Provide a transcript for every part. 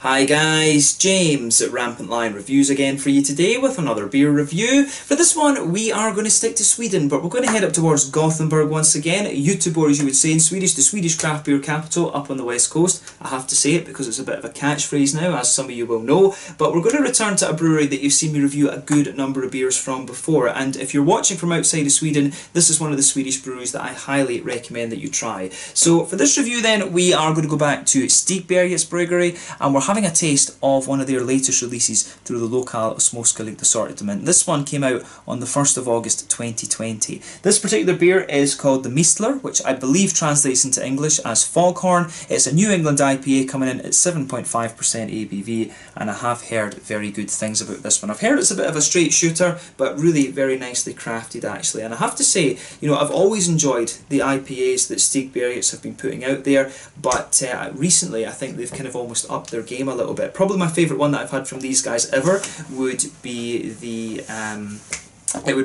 Hi guys, James at RampantLionReviews again for you today with another beer review. For this one we are going to stick to Sweden, but we're going to head up towards Gothenburg once again. Göteborg, as you would say in Swedish, the Swedish craft beer capital up on the west coast. I have to say it because it's a bit of a catchphrase now, as some of you will know. But we're going to return to a brewery that you've seen me review a good number of beers from before. And if you're watching from outside of Sweden, this is one of the Swedish breweries that I highly recommend that you try. So for this review then, we are going to go back to Stigbergets Bryggeri, and we're having a taste of one of their latest releases through the local småskaligt assortiment. This one came out on the 1st of August 2020. This particular beer is called the Mistlur, which I believe translates into English as Foghorn. It's a New England IPA coming in at 7.5% ABV, and I have heard very good things about this one. I've heard it's a bit of a straight shooter, but really very nicely crafted actually. And I have to say, you know, I've always enjoyed the IPAs that Stigbergets have been putting out there, but recently I think they've kind of almost upped their game a little bit. Probably my favourite one that I've had from these guys ever would be the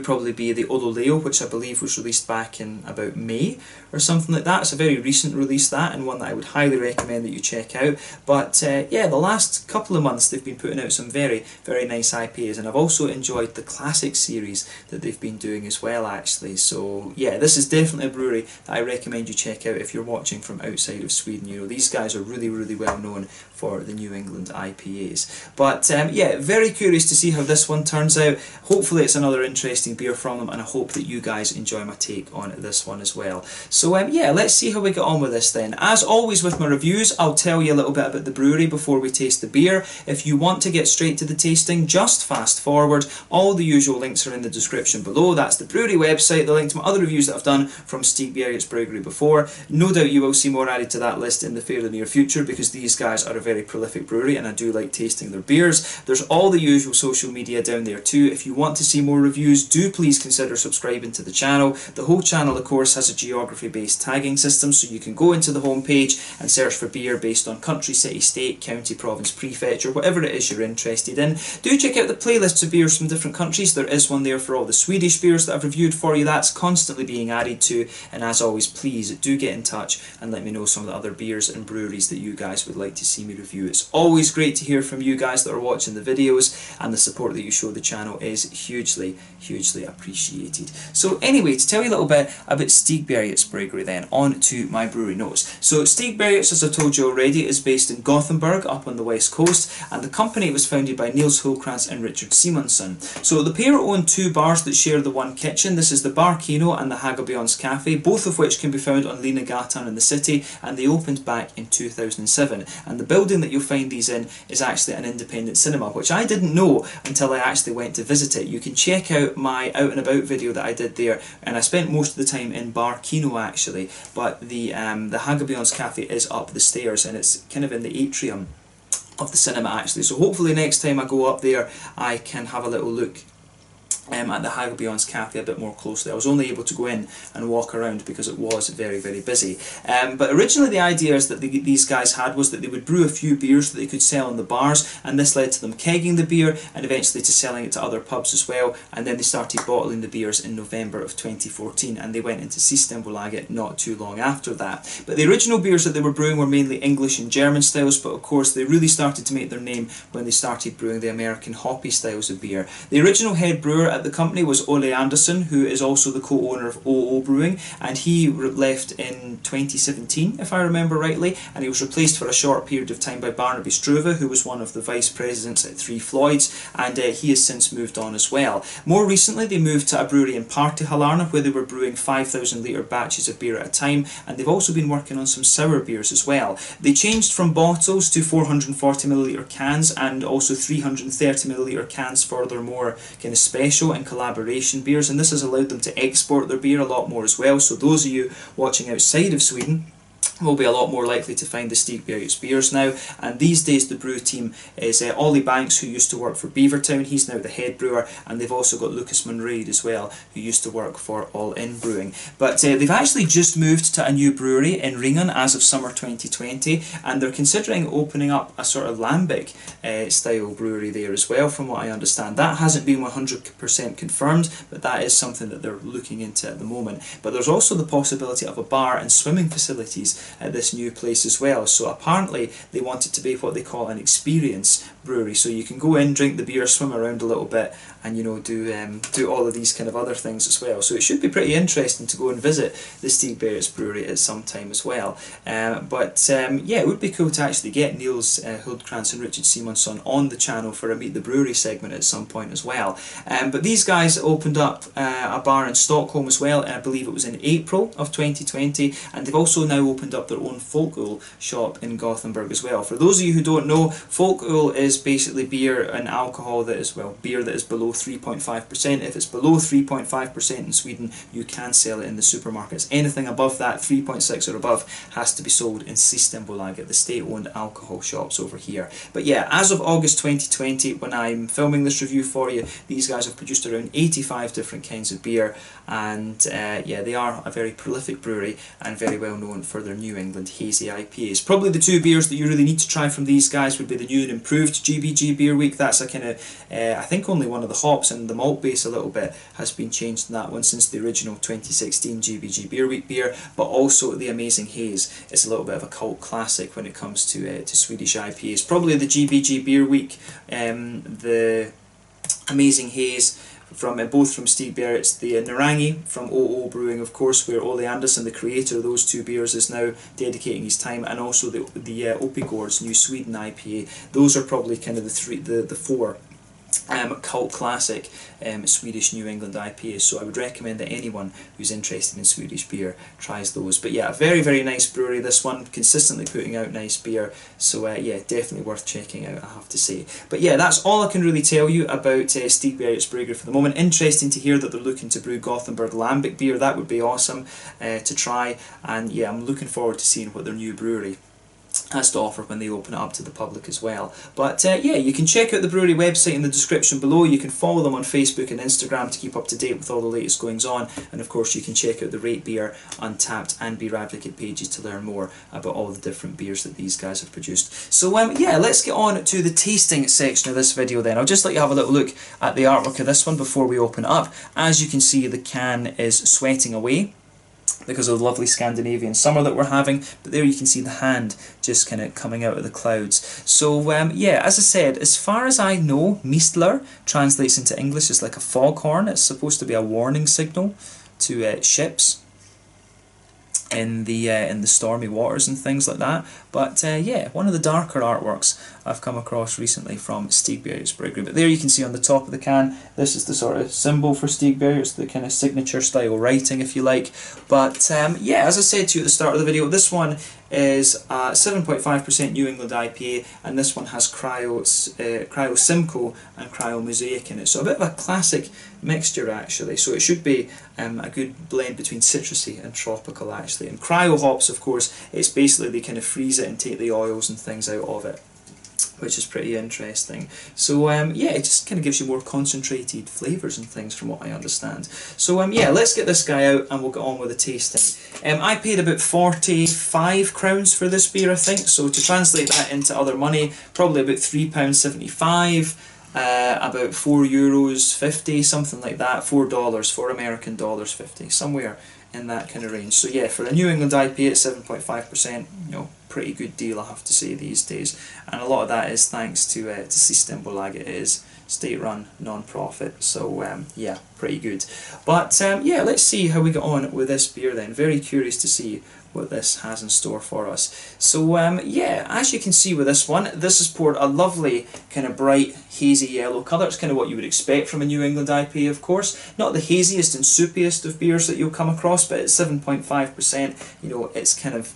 probably be the Ololeo, which I believe was released back in about May or something like that. It's a very recent release, that, and one that I would highly recommend that you check out. But yeah, the last couple of months they've been putting out some very, very nice IPAs, and I've also enjoyed the classic series that they've been doing as well actually. So yeah, this is definitely a brewery that I recommend you check out if you're watching from outside of Sweden. You know, these guys are really, really well known for the New England IPAs. But yeah, very curious to see how this one turns out. Hopefully it's another interesting beer from them, and I hope that you guys enjoy my take on this one as well. So yeah, let's see how we get on with this then. As always with my reviews, I'll tell you a little bit about the brewery before we taste the beer. If you want to get straight to the tasting, just fast forward. All the usual links are in the description below. That's the brewery website, the link to my other reviews that I've done from Stigbergets Bryggeri before. No doubt you will see more added to that list in the fairly near future, because these guys are a very prolific brewery and I do like tasting their beers. There's all the usual social media down there too. If you want to see more reviews, do please consider subscribing to the channel. The whole channel, of course, has a geography-based tagging system, so you can go into the home page and search for beer based on country, city, state, county, province, prefecture, whatever it is you're interested in. Do check out the playlists of beers from different countries. There is one there for all the Swedish beers that I've reviewed for you. That's constantly being added to, and as always, please do get in touch and let me know some of the other beers and breweries that you guys would like to see me review. It's always great to hear from you guys that are watching the videos, and the support that you show the channel is hugely, hugely appreciated. So anyway, to tell you a little bit about Stigbergets Bryggeri then, on to my brewery notes. So Stigbergets, as I told you already, is based in Gothenburg up on the west coast, and the company was founded by Nils Hultkrantz and Richard Simonsson. So the pair own two bars that share the one kitchen. This is the Bar Kino and the Hagabjörns Cafe, both of which can be found on Linnegatan in the city, and they opened back in 2007. And the building that you'll find these in is actually an independent cinema, which I didn't know until I actually went to visit it. You can check out my out and about video that I did there, and I spent most of the time in Bar Kino actually, but the Hagabjörns Cafe is up the stairs, and it's kind of in the atrium of the cinema actually. So hopefully next time I go up there I can have a little look at the Hagabjörns Cafe a bit more closely. I was only able to go in and walk around because it was very, very busy. But originally the ideas that these guys had was that they would brew a few beers that they could sell in the bars, and this led to them kegging the beer and eventually to selling it to other pubs as well. And then they started bottling the beers in November of 2014, and they went into Systembolaget not too long after that. But the original beers that they were brewing were mainly English and German styles, but of course they really started to make their name when they started brewing the American hoppy styles of beer. The original head brewer at the company was Ole Andersson, who is also the co-owner of OO Brewing, and he left in 2017 if I remember rightly, and he was replaced for a short period of time by Barnaby Struve, who was one of the vice presidents at Three Floyds, and he has since moved on as well. More recently they moved to a brewery in Partihalarna where they were brewing 5,000 litre batches of beer at a time, and they've also been working on some sour beers as well. They changed from bottles to 440ml cans, and also 330ml cans for their more kind of special and collaboration beers, and this has allowed them to export their beer a lot more as well. So those of you watching outside of Sweden will be a lot more likely to find the Stigbergets beers now. And these days the brew team is Ollie Banks, who used to work for Beavertown. He's now the head brewer, and they've also got Lucas Munraid as well, who used to work for All In Brewing. But they've actually just moved to a new brewery in Ringen as of summer 2020, and they're considering opening up a sort of lambic style brewery there as well, from what I understand. That hasn't been 100% confirmed, but that is something that they're looking into at the moment. But there's also the possibility of a bar and swimming facilities at this new place as well. So apparently they want it to be what they call an experience brewery, so you can go in, drink the beer, swim around a little bit, and do all of these kind of other things as well. So it should be pretty interesting to go and visit the Stigbergets Brewery at some time as well. Yeah, it would be cool to actually get Niels Huldkrantz and Richard Simonsson on the channel for a Meet the Brewery segment at some point as well. But these guys opened up a bar in Stockholm as well, and I believe it was in April of 2020, and they've also now opened up their own Folköl shop in Gothenburg as well. For those of you who don't know, Folköl is basically beer and alcohol that is, well, beer that is below 3.5%. If it's below 3.5% in Sweden, you can sell it in the supermarkets. Anything above that, 3.6 or above, has to be sold in Systembolaget, the state-owned alcohol shops over here. But yeah, as of August 2020, when I'm filming this review for you, these guys have produced around 85 different kinds of beer, and yeah, they are a very prolific brewery and very well known for their New England hazy IPAs. Probably the two beers that you really need to try from these guys would be the new and improved GBG Beer Week. That's a kind of, I think only one of the hops and the malt base a little bit has been changed in that one since the original 2016 GBG Beer Week beer, but also the Amazing Haze is a little bit of a cult classic when it comes to Swedish IPAs. Probably the GBG Beer Week, the Amazing Haze from both from Stigbergets, the Narangi from OO Brewing, of course, where Ole Anderson, the creator of those two beers, is now dedicating his time, and also the Opigård's New Sweden IPA. Those are probably kind of the four cult classic Swedish New England IPAs, so I would recommend that anyone who's interested in Swedish beer tries those. But yeah, a very, very nice brewery, this one, consistently putting out nice beer, so yeah, definitely worth checking out, I have to say. But yeah, that's all I can really tell you about Stigbergets Bryggeri for the moment. Interesting to hear that they're looking to brew Gothenburg Lambic beer. That would be awesome to try, and yeah, I'm looking forward to seeing what their new brewery has to offer when they open it up to the public as well. But yeah, you can check out the brewery website in the description below. You can follow them on Facebook and Instagram to keep up to date with all the latest goings on, and of course you can check out the Rate Beer, Untappd and Beer Advocate pages to learn more about all the different beers that these guys have produced. So yeah, let's get on to the tasting section of this video then. I'll just let you have a little look at the artwork of this one before we open it up. As you can see, the can is sweating away because of the lovely Scandinavian summer that we're having, but there you can see the hand just kind of coming out of the clouds. So yeah, as I said, as far as I know, Mistlur translates into English as like a foghorn. It's supposed to be a warning signal to ships in the stormy waters and things like that. But yeah, one of the darker artworks I've come across recently from Stigbergets Bryggeri. But there you can see on the top of the can, this is the sort of symbol for Stigbergets, the kind of signature style writing, if you like. But yeah, as I said to you at the start of the video, this one is 7.5% New England IPA, and this one has Cryo Simcoe and Cryo Mosaic in it. So a bit of a classic mixture actually. So it should be a good blend between citrusy and tropical actually. And cryo hops, of course, it's basically they kind of freeze it and take the oils and things out of it, which is pretty interesting. So yeah, it just kind of gives you more concentrated flavours and things from what I understand. So yeah, let's get this guy out and we'll get on with the tasting. I paid about 45 crowns for this beer, I think, so to translate that into other money, probably about £3.75, about €4.50, something like that, $4, $4 American dollars 50, somewhere in that kind of range. So yeah, for a New England IPA at 7.5%, you know, pretty good deal, I have to say, these days. And a lot of that is thanks to Systembolaget. It is state-run, non-profit, so yeah, pretty good. But yeah, let's see how we get on with this beer then. Very curious to see what this has in store for us. So yeah, as you can see with this one, this is poured a lovely kind of bright hazy yellow colour. It's kind of what you would expect from a New England IPA, of course. Not the haziest and soupiest of beers that you'll come across, but at 7.5%, you know, it's kind of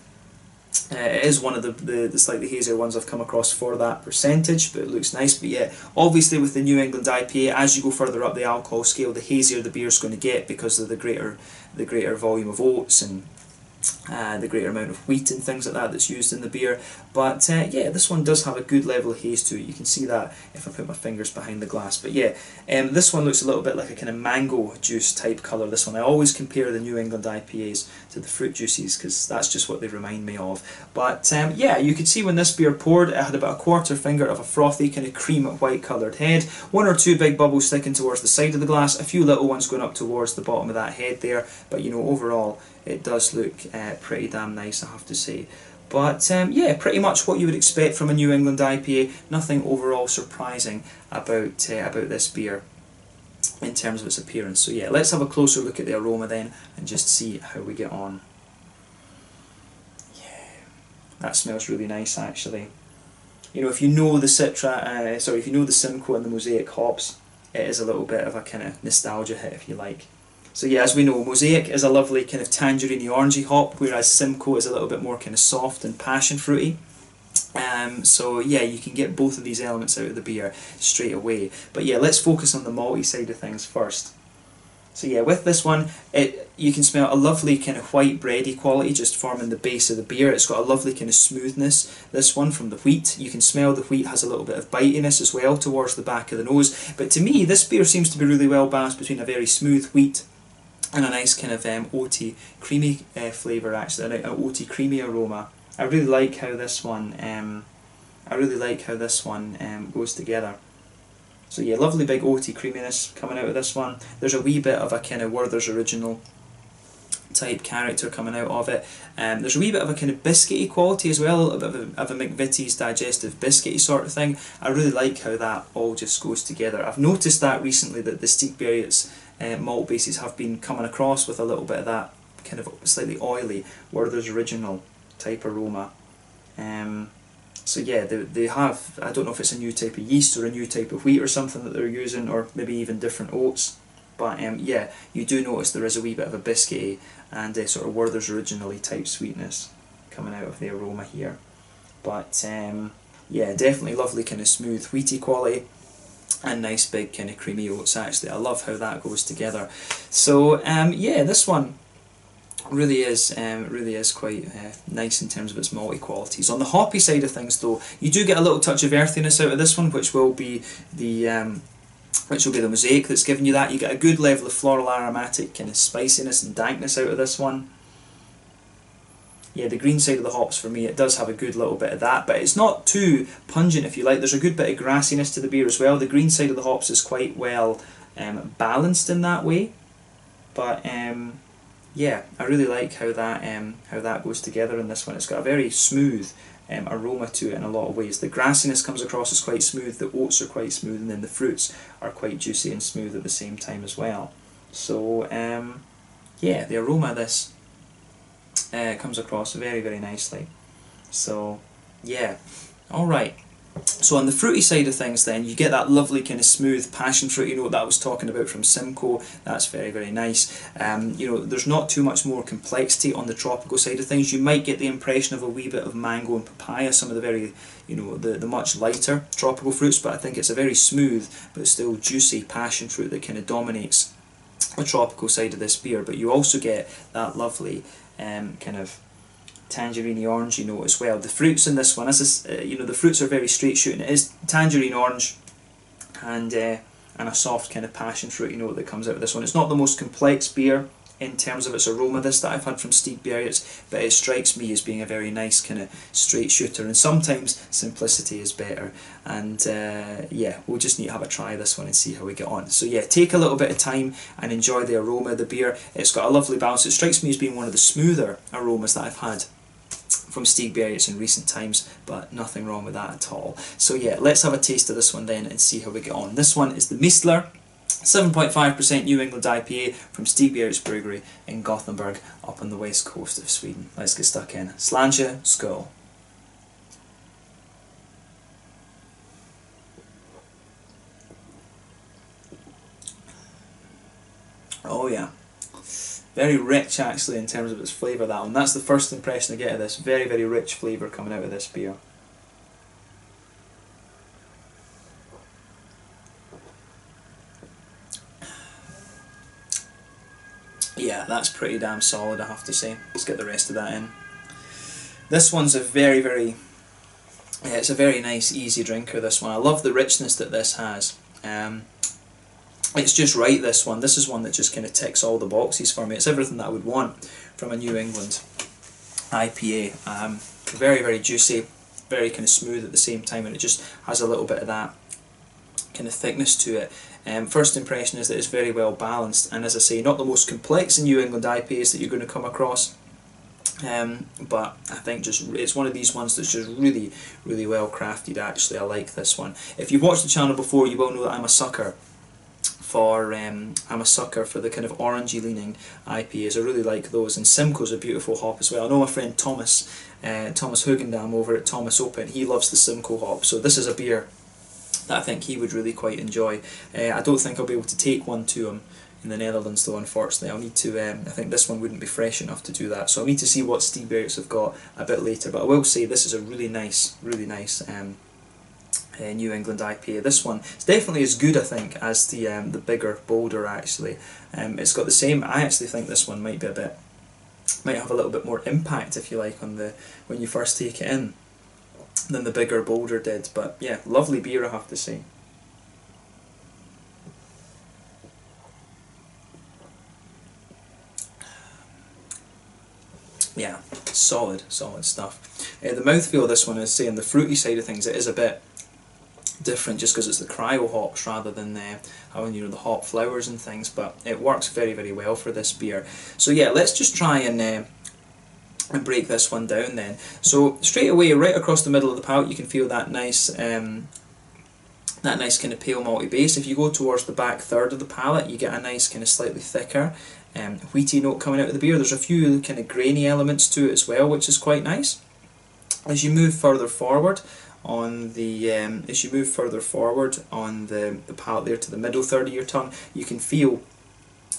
it is one of the slightly hazier ones I've come across for that percentage, but it looks nice. But yeah, obviously with the New England IPA, as you go further up the alcohol scale, the hazier the beer's going to get because of the greater volume of oats and the greater amount of wheat and things like that that's used in the beer. But yeah, this one does have a good level of haze to it. You can see that if I put my fingers behind the glass. But yeah, this one looks a little bit like a kind of mango juice type colour, this one. I always compare the New England IPAs to the fruit juices because that's just what they remind me of. But yeah, you could see when this beer poured, it had about a quarter finger of a frothy kind of cream white coloured head, one or two big bubbles sticking towards the side of the glass, a few little ones going up towards the bottom of that head there. But you know, overall it does look pretty damn nice, I have to say. But yeah, pretty much what you would expect from a New England IPA. Nothing overall surprising about this beer in terms of its appearance. So yeah, let's have a closer look at the aroma then and just see how we get on. Yeah, that smells really nice actually. You know, if you know the if you know the Simcoe and the Mosaic hops, it is a little bit of a kind of nostalgia hit, if you like. So yeah, as we know, Mosaic is a lovely kind of tangerine orangey hop, whereas Simcoe is a little bit more kind of soft and passion fruity. So yeah, you can get both of these elements out of the beer straight away. But yeah, let's focus on the malty side of things first. So yeah, with this one, you can smell a lovely kind of white bready quality just forming the base of the beer. It's got a lovely kind of smoothness, this one, from the wheat. You can smell the wheat has a little bit of bitiness as well towards the back of the nose. But to me, this beer seems to be really well balanced between a very smooth wheat and a nice kind of oaty, creamy flavour actually, an oaty, creamy aroma. I really like how this one goes together. So yeah, lovely big oaty creaminess coming out of this one. There's a wee bit of a kind of Werther's Original type character coming out of it. There's a wee bit of a kind of biscuity quality as well, a bit of a McVitie's digestive biscuity sort of thing. I really like how that all just goes together. I've noticed that recently, that the Stigbergets malt bases have been coming across with a little bit of that kind of slightly oily Werther's Original type aroma. So yeah, they have, I don't know if it's a new type of yeast or a new type of wheat or something that they're using, or maybe even different oats. But yeah, you do notice there is a wee bit of a biscuity and a sort of Werther's Originally type sweetness coming out of the aroma here. But yeah, definitely lovely kind of smooth wheaty quality and nice big kind of creamy oats actually. I love how that goes together. So yeah, this one really is quite nice in terms of its malty qualities. On the hoppy side of things though, you do get a little touch of earthiness out of this one, which will be the Mosaic that's giving you that. You get a good level of floral aromatic kind of spiciness and dankness out of this one. Yeah, the green side of the hops for me, it does have a good little bit of that, but it's not too pungent, if you like. There's a good bit of grassiness to the beer as well. The green side of the hops is quite well balanced in that way. But yeah, I really like how that goes together in this one. It's got a very smooth aroma to it in a lot of ways. The grassiness comes across as quite smooth, the oats are quite smooth, and then the fruits are quite juicy and smooth at the same time as well. So yeah, the aroma of this comes across very, very nicely. So yeah, alright. So on the fruity side of things then, you get that lovely kind of smooth passion fruity note that I was talking about from Simcoe. That's very, very nice. You know, there's not too much more complexity on the tropical side of things. You might get the impression of a wee bit of mango and papaya, some of the very, you know, the much lighter tropical fruits, but I think it's a very smooth but still juicy passion fruit that kind of dominates the tropical side of this beer. But you also get that lovely kind of tangerine orangey note as well. The fruits in this one, you know, the fruits are very straight shooting. It is tangerine orange and a soft kind of passion fruity note that comes out of this one. It's not the most complex beer in terms of its aroma, this that I've had from Stigbergets, but it strikes me as being a very nice kind of straight shooter, and sometimes simplicity is better. And yeah, we'll just need to have a try of this one and see how we get on. So yeah, take a little bit of time and enjoy the aroma of the beer. It's got a lovely balance. It strikes me as being one of the smoother aromas that I've had from Stigbergets in recent times, but nothing wrong with that at all. So yeah, let's have a taste of this one then and see how we get on. This one is the Mistlur 7.5% New England IPA from Stigbergets Bryggeri in Gothenburg up on the west coast of Sweden. Let's get stuck in. Slanche, skål. Oh yeah, very rich actually in terms of its flavour, that one. That's the first impression I get of this. Very, very rich flavour coming out of this beer. Yeah, that's pretty damn solid, I have to say. Let's get the rest of that in. This one's a very, very... Yeah, it's a very nice, easy drinker, this one. I love the richness that this has. It's just right, this one. This is one that just kind of ticks all the boxes for me. It's everything that I would want from a New England IPA. Very, very juicy, very kind of smooth at the same time, and it just has a little bit of that kind of thickness to it. First impression is that it's very well balanced, and as I say, not the most complex in New England IPAs that you're going to come across. But I think just it's one of these ones that's just really, really well crafted. Actually, I like this one. If you've watched the channel before, you will know that I'm a sucker for the kind of orangey leaning IPAs. I really like those, and Simcoe's a beautiful hop as well. I know my friend Thomas Hugendam over at Thomas Open, he loves the Simcoe hop, so this is a beer that I think he would really quite enjoy. I don't think I'll be able to take one to him in the Netherlands though, unfortunately. I'll need to, I think this one wouldn't be fresh enough to do that, so I'll need to see what Stigbergets have got a bit later, but I will say this is a really nice New England IPA. This one is definitely as good, I think, as the bigger, bolder actually. It's got the same, I actually think this one might have a little bit more impact, if you like, on when you first take it in than the bigger, bolder did. But yeah, lovely beer, I have to say. Yeah, solid stuff. The mouthfeel of this one is saying the fruity side of things, it is a bit different just because it's the cryo hops rather than having, you know, the hop flowers and things, but it works very, very well for this beer. So yeah, let's just try and break this one down then. So straight away, right across the middle of the palate, you can feel that nice kind of pale malty base. If you go towards the back third of the palate, you get a nice kind of slightly thicker wheaty note coming out of the beer. There's a few kind of grainy elements to it as well, which is quite nice. As you move further forward on the palate there to the middle third of your tongue, you can feel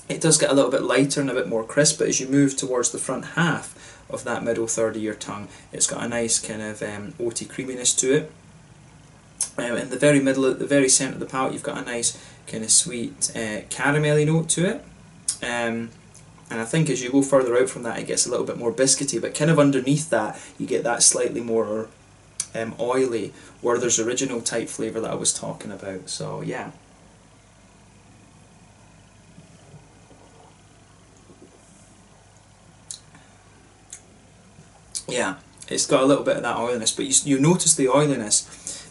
it does get a little bit lighter and a bit more crisp, but as you move towards the front half of that middle third of your tongue, it's got a nice kind of oaty creaminess to it. In the very middle, at the very centre of the palate, you've got a nice kind of sweet caramelly note to it. And I think as you go further out from that, it gets a little bit more biscuity, but kind of underneath that, you get that slightly more oily Werther's Original type flavour that I was talking about. So yeah. Yeah, it's got a little bit of that oiliness, but you notice the oiliness,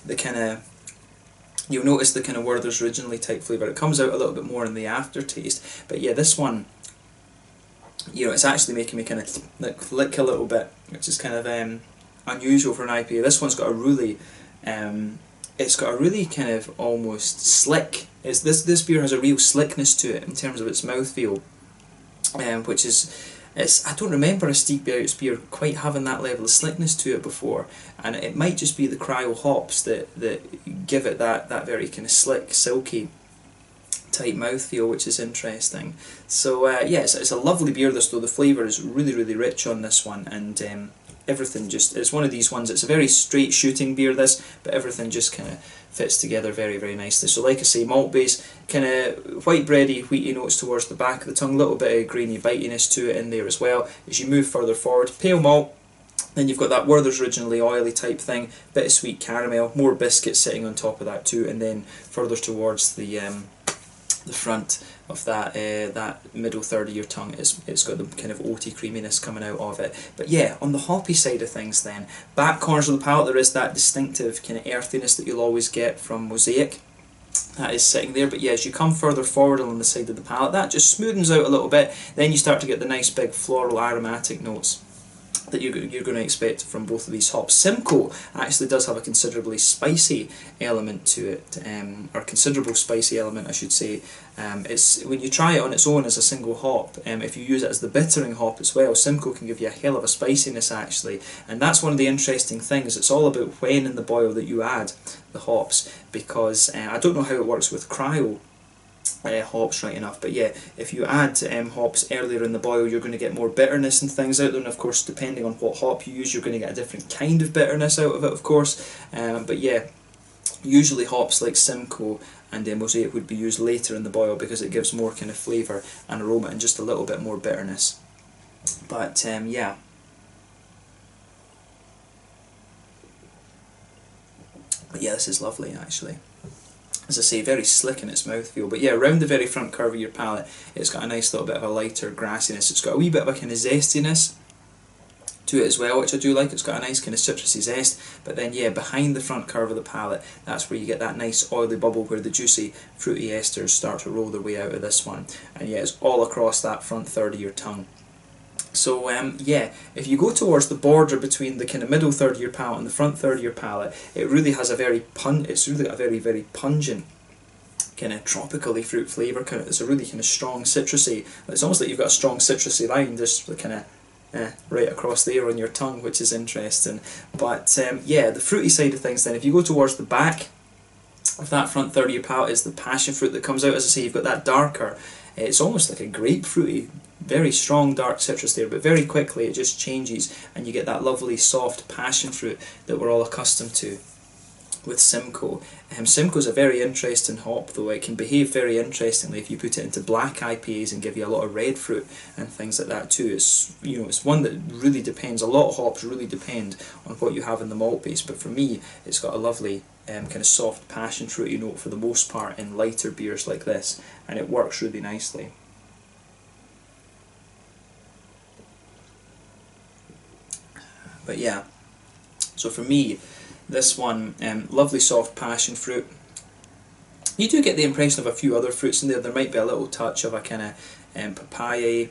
you'll notice the kind of Werther's Originally type flavour. It comes out a little bit more in the aftertaste, but yeah, this one, you know, it's actually making me kind of lick a little bit, which is kind of unusual for an IPA. This one's got a really, it's got a really kind of almost slick. This beer has a real slickness to it in terms of its mouthfeel, which is. I don't remember a Stigbergets beer quite having that level of slickness to it before, and it might just be the cryo hops that give it that very kind of slick, silky type mouthfeel, which is interesting. So yeah, it's a lovely beer this though. The flavour is really, really rich on this one, and everything just, it's one of these ones, it's a very straight shooting beer this, but everything just kind of fits together very, very nicely. So like I say, malt base, kind of white bready, wheaty notes towards the back of the tongue, a little bit of grainy bitiness to it in there as well. As you move further forward, pale malt, then you've got that Werther's Originally oily type thing, bit of sweet caramel, more biscuit sitting on top of that too, and then further towards the front of that middle third of your tongue, it's got the kind of oaty creaminess coming out of it. But yeah, on the hoppy side of things then, back corners of the palate, there is that distinctive kind of earthiness that you'll always get from Mosaic. That is sitting there, but yeah, as you come further forward along the side of the palate, that just smoothens out a little bit, then you start to get the nice big floral aromatic notes that you're going to expect from both of these hops. Simcoe actually does have a considerably spicy element to it, or considerable spicy element I should say. It's when you try it on its own as a single hop, if you use it as the bittering hop as well, Simcoe can give you a hell of a spiciness actually, and that's one of the interesting things. It's all about when in the boil that you add the hops, because I don't know how it works with cryo hops right enough, but yeah, if you add hops earlier in the boil, you're going to get more bitterness and things out there, and of course depending on what hop you use, you're going to get a different kind of bitterness out of it, of course. But yeah, usually hops like Simcoe and Mosaic would be used later in the boil because it gives more kind of flavour and aroma and just a little bit more bitterness. But yeah. But yeah, this is lovely actually. As I say, very slick in its mouthfeel, but yeah, around the very front curve of your palate, it's got a nice little bit of a lighter grassiness. It's got a wee bit of a kind of zestiness to it as well, which I do like. It's got a nice kind of citrusy zest, but then yeah, behind the front curve of the palate, that's where you get that nice oily bubble where the juicy fruity esters start to roll their way out of this one. And yeah, it's all across that front third of your tongue. So yeah, if you go towards the border between the kind of middle third of your palate and the front third of your palate, it really has a very it's really a very pungent kind of tropically fruit flavour. It's a really kind of strong citrusy. It's almost like you've got a strong citrusy line just kind of right across there on your tongue, which is interesting. But yeah, the fruity side of things then, if you go towards the back of that front third of your palate, is the passion fruit that comes out. As I say, you've got that darker, it's almost like a grapefruity, very strong dark citrus there, but very quickly it just changes and you get that lovely soft passion fruit that we're all accustomed to with Simcoe. Simcoe's a very interesting hop, though. It can behave very interestingly if you put it into black IPAs and give you a lot of red fruit and things like that too. It's, you know, it's one that really depends. A lot of hops really depend on what you have in the malt base, but for me it's got a lovely kind of soft passion fruity note for the most part in lighter beers like this, and it works really nicely. But yeah, so for me, this one, lovely soft passion fruit. You do get the impression of a few other fruits in there. There might be a little touch of a kind of papaya,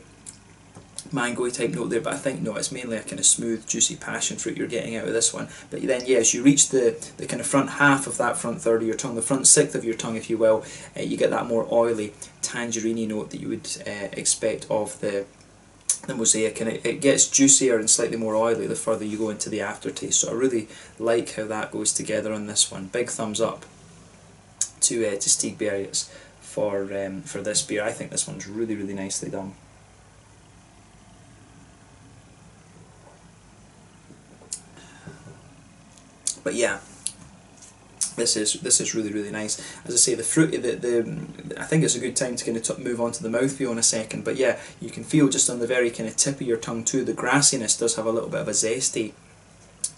mango type note there, but I think no, it's mainly a kind of smooth, juicy passion fruit you're getting out of this one. But then yes, you reach the kind of front half of that front third of your tongue, the front sixth of your tongue if you will, you get that more oily, tangerine note that you would expect of the Mosaic, and it gets juicier and slightly more oily the further you go into the aftertaste. So I really like how that goes together on this one. Big thumbs up to Stigbergets for this beer. I think this one's really nicely done. But yeah, this is really nice. As I say, the fruity, I think it's a good time to kind of move on to the mouthfeel in a second. But yeah, you can feel just on the very kind of tip of your tongue too, the grassiness does have a little bit of a zesty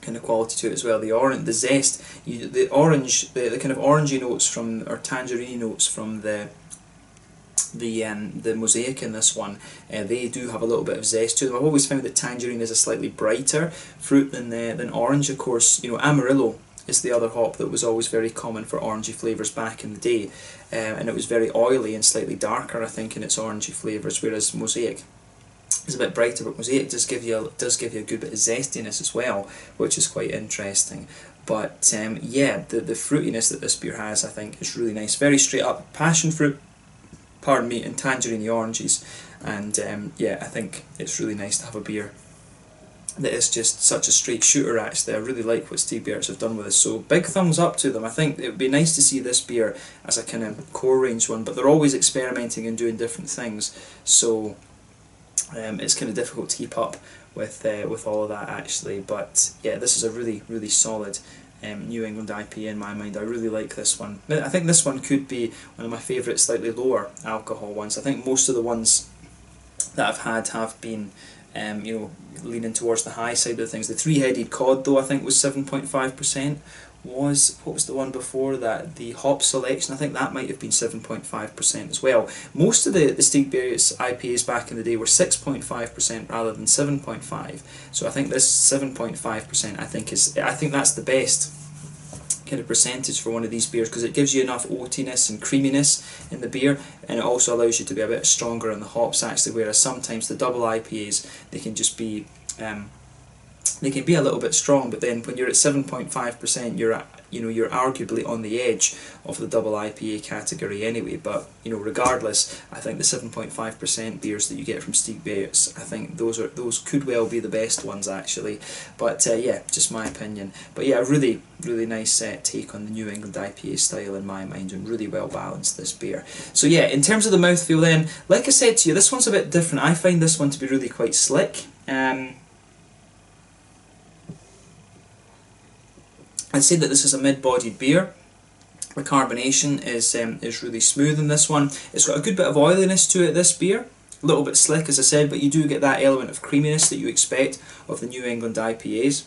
kind of quality to it as well. The orange, the zest, the orange, the kind of orangey notes from, or tangerine notes from the Mosaic in this one, they do have a little bit of zest to them. I've always found that tangerine is a slightly brighter fruit than orange. Of course, you know, Amarillo is the other hop that was always very common for orangey flavours back in the day, and it was very oily and slightly darker, I think, in its orangey flavours, whereas Mosaic is a bit brighter, but Mosaic does give you a good bit of zestiness as well, which is quite interesting. But yeah, the fruitiness that this beer has, I think, is really nice. Very straight up passion fruit, pardon me, and tangerine the oranges, and yeah, I think it's really nice to have a beer that is just such a straight shooter. Actually, I really like what Stigbergets have done with this, so big thumbs up to them. I think it would be nice to see this beer as a kind of core range one, but they're always experimenting and doing different things, so it's kind of difficult to keep up with all of that actually. But yeah, this is a really solid New England IPA in my mind. I really like this one. I think this one could be one of my favourite slightly lower alcohol ones. I think most of the ones that I've had have been you know, leaning towards the high side of things. The three-headed cod, though, I think was 7.5%. What was the one before that? The hop selection, I think that might have been 7.5% as well. Most of the Stigbergets IPAs back in the day were 6.5% rather than 7.5%. So I think this 7.5%, I think that's the best kind of percentage for one of these beers, because it gives you enough oatiness and creaminess in the beer, and it also allows you to be a bit stronger on the hops actually, whereas sometimes the double IPAs, they can just be they can be a little bit strong, but then when you're at 7.5%, you're arguably on the edge of the double IPA category anyway. But you know, regardless, I think the 7.5% beers that you get from Stigbergets, I think those could well be the best ones actually. But yeah, just my opinion. But yeah, really nice take on the New England IPA style in my mind, and really well balanced, this beer. So yeah, in terms of the mouthfeel then, like I said to you, this one's a bit different. I find this one to be really quite slick. I'd say that this is a mid-bodied beer. The carbonation is really smooth in this one. It's got a good bit of oiliness to it, this beer. A little bit slick, as I said, but you do get that element of creaminess that you expect of the New England IPAs.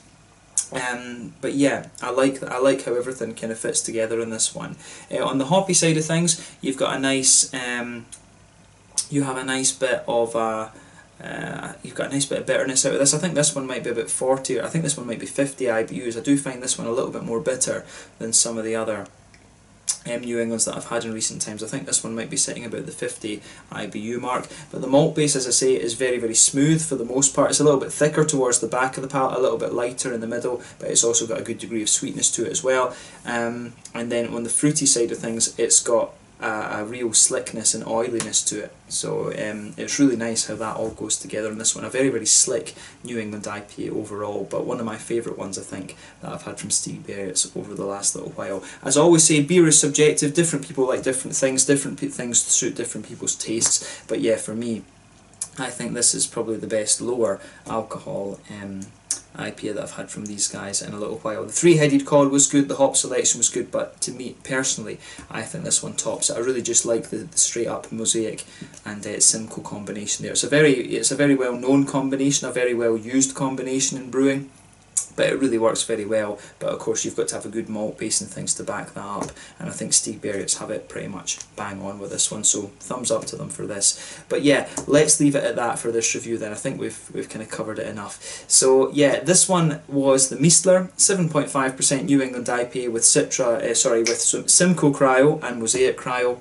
But yeah, I like how everything kind of fits together in this one. On the hoppy side of things, you've got a nice, you have a nice bit of you've got a nice bit of bitterness out of this. I think this one might be about 40, or I think this one might be 50 IBUs. I do find this one a little bit more bitter than some of the other New Englands that I've had in recent times. I think this one might be sitting about the 50 IBU mark, but the malt base, as I say, is very, very smooth for the most part. It's a little bit thicker towards the back of the palate, a little bit lighter in the middle, but it's also got a good degree of sweetness to it as well. And then on the fruity side of things, it's got a real slickness and oiliness to it, so it's really nice how that all goes together in this one. A very, very slick New England IPA overall, but one of my favourite ones, I think, that I've had from Stigbergets over the last little while. As I always say, beer is subjective. Different people like different things suit different people's tastes, but yeah, for me, I think this is probably the best lower alcohol IPA that I've had from these guys in a little while. The three-headed cod was good, the hop selection was good, but to me personally, I think this one tops it. I really just like the straight up Mosaic and Simcoe combination there. It's a very well known combination, a very well used combination in brewing, but it really works very well. But of course you've got to have a good malt base and things to back that up, and I think Stigbergets have it pretty much bang on with this one, so thumbs up to them for this. But yeah, let's leave it at that for this review then. I think we've kind of covered it enough. So yeah, this one was the Mistlur 7.5% New England IPA with with Simcoe Cryo and Mosaic Cryo,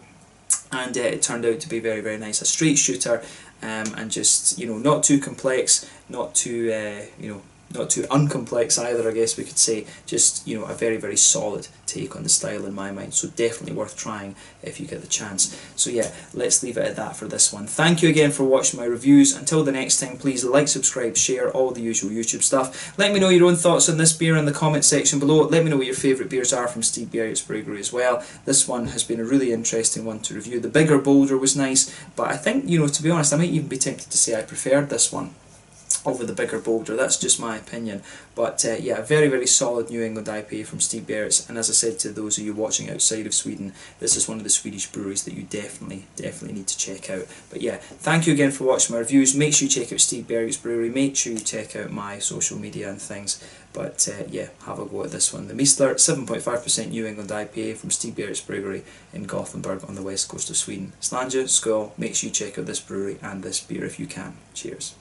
and it turned out to be very, very nice. A straight shooter, and just, you know, not too complex, not too not too uncomplex either, I guess we could say. Just, you know, a very, very solid take on the style in my mind, so definitely worth trying if you get the chance. So yeah, let's leave it at that for this one. Thank you again for watching my reviews. Until the next time, please like, subscribe, share, all the usual YouTube stuff. Let me know your own thoughts on this beer in the comment section below. Let me know what your favourite beers are from Stigbergets Bryggeri as well. This one has been a really interesting one to review. The bigger, bolder was nice, but I think, you know, to be honest, I might even be tempted to say I preferred this one over the bigger, bolder. That's just my opinion, but yeah, a very, very solid New England IPA from Stigbergets. And as I said to those of you watching outside of Sweden, this is one of the Swedish breweries that you definitely need to check out. But yeah, thank you again for watching my reviews. Make sure you check out Stigbergets Brewery, make sure you check out my social media and things. But yeah, have a go at this one. The Mistlur 7.5% New England IPA from Stigbergets Bryggeri in Gothenburg on the west coast of Sweden. Slanja, skål, make sure you check out this brewery and this beer if you can. Cheers.